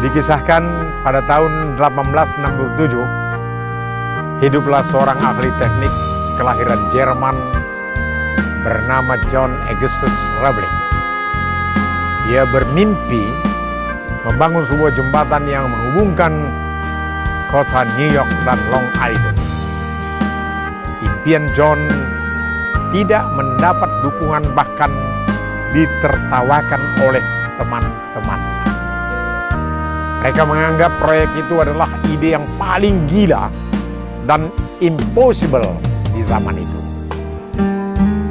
Dikisahkan pada tahun 1867, hiduplah seorang ahli teknik kelahiran Jerman bernama John Augustus Roebling. Ia bermimpi membangun sebuah jembatan yang menghubungkan kota New York dan Long Island. Impian John tidak mendapat dukungan, bahkan ditertawakan oleh teman-teman. Mereka menganggap proyek itu adalah ide yang paling gila dan impossible di zaman itu.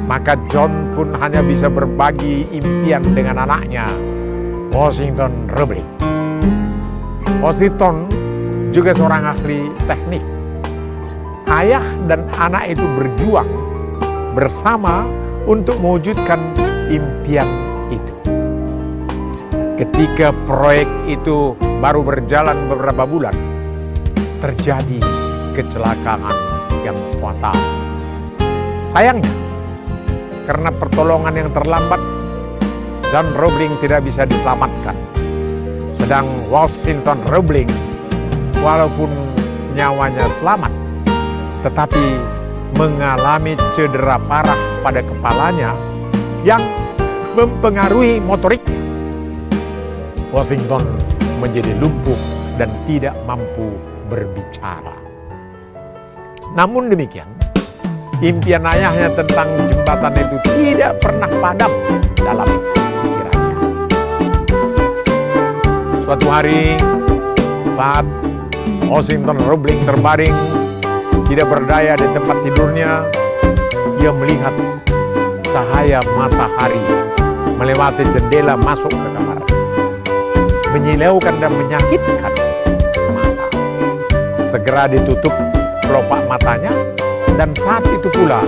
Maka John pun hanya bisa berbagi impian dengan anaknya, Washington Roebling. Washington juga seorang ahli teknik. Ayah dan anak itu berjuang bersama untuk mewujudkan impian itu. Ketika proyek itu baru berjalan beberapa bulan, terjadi kecelakaan yang fatal. Sayangnya, karena pertolongan yang terlambat, John Roebling tidak bisa diselamatkan. Sedang Washington Roebling, walaupun nyawanya selamat, tetapi mengalami cedera parah pada kepalanya yang mempengaruhi motoriknya. Washington menjadi lumpuh dan tidak mampu berbicara. Namun demikian, impian ayahnya tentang jembatan itu tidak pernah padam dalam pikirannya. Suatu hari, saat Washington Roebling terbaring tidak berdaya di tempat tidurnya, ia melihat cahaya matahari melewati jendela masuk ke kamar, menyilaukan dan menyakitkan mata. Segera ditutup kelopak matanya, dan saat itu pula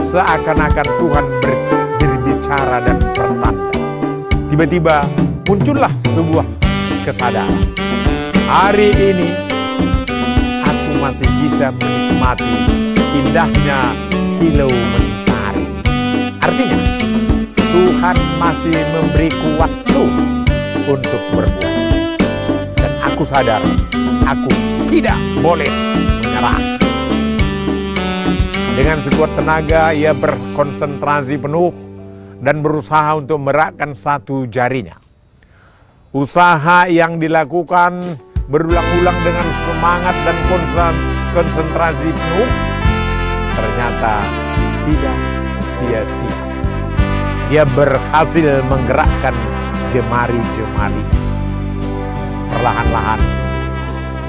seakan-akan Tuhan berbicara dan bertanda. Tiba-tiba muncullah sebuah kesadaran. Hari ini aku masih bisa menikmati indahnya kilau mentari. Artinya, Tuhan masih memberiku waktu untuk berbuat. Dan aku sadar, aku tidak boleh menyerah. Dengan sekuat tenaga, ia berkonsentrasi penuh dan berusaha untuk merakkan satu jarinya. Usaha yang dilakukan berulang-ulang dengan semangat dan konsentrasi penuh ternyata tidak sia-sia. Dia berhasil menggerakkan jemari-jemari. Perlahan-lahan,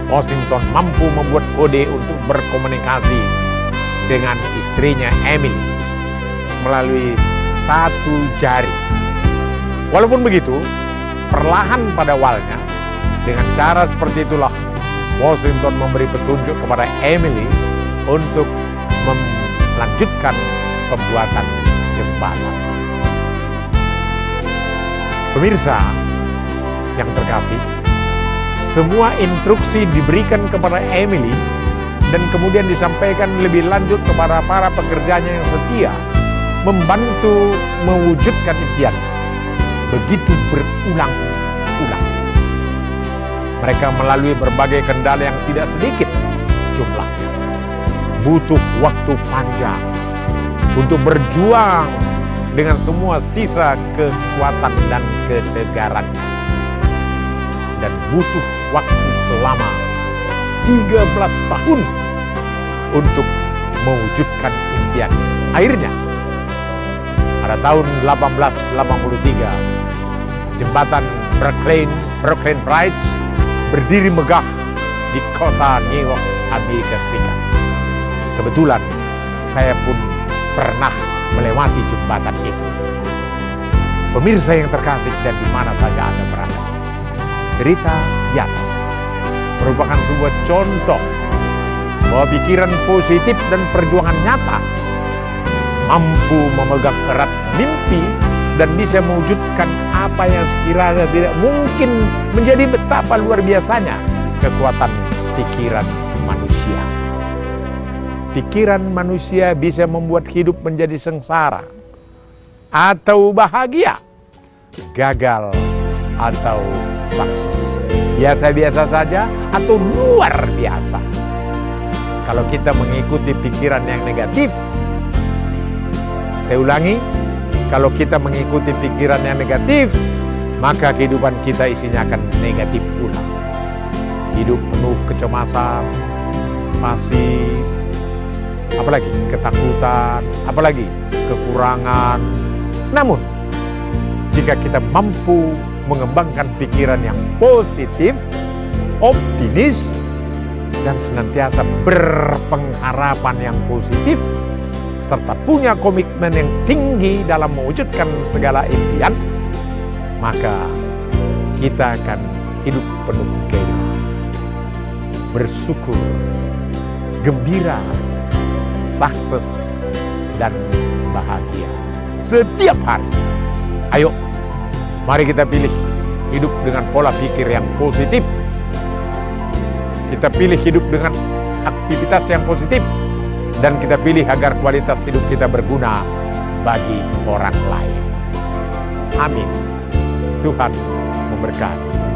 Washington mampu membuat kode untuk berkomunikasi dengan istrinya Emily melalui satu jari. Walaupun begitu, perlahan pada awalnya, dengan cara seperti itulah Washington memberi petunjuk kepada Emily untuk melanjutkan pembuatan jembatan. Pemirsa yang terkasih, semua instruksi diberikan kepada Emily dan kemudian disampaikan lebih lanjut kepada para pekerjanya yang setia membantu mewujudkan impian. Begitu berulang-ulang. Mereka melalui berbagai kendala yang tidak sedikit jumlahnya. Butuh waktu panjang untuk berjuang dengan semua sisa kekuatan dan ketegarannya. Dan butuh waktu selama 13 tahun untuk mewujudkan impian. Akhirnya, pada tahun 1883, jembatan Brooklyn Bridge berdiri megah di kota New York, Amerika Serikat. Kebetulan, saya pun pernah melewati jembatan itu. Pemirsa yang terkasih dan di mana saja Anda berada, cerita di atas merupakan sebuah contoh bahwa pikiran positif dan perjuangan nyata mampu memegang erat mimpi dan bisa mewujudkan apa yang sekiranya tidak mungkin, menjadi betapa luar biasanya kekuatan pikiran manusia. Pikiran manusia bisa membuat hidup menjadi sengsara atau bahagia, gagal atau sukses. biasa-biasa saja atau luar biasa. Kalau kita mengikuti pikiran yang negatif, saya ulangi, kalau kita mengikuti pikiran yang negatif, maka kehidupan kita isinya akan negatif pula. Hidup penuh kecemasan, masih apalagi ketakutan, apalagi kekurangan. Namun, jika kita mampu mengembangkan pikiran yang positif, optimis, dan senantiasa berpengharapan yang positif, serta punya komitmen yang tinggi dalam mewujudkan segala impian, maka kita akan hidup penuh gairah, bersyukur, gembira, sukses, dan bahagia setiap hari. Ayo, mari kita pilih hidup dengan pola pikir yang positif. Kita pilih hidup dengan aktivitas yang positif, dan kita pilih agar kualitas hidup kita berguna bagi orang lain. Amin. Tuhan memberkati.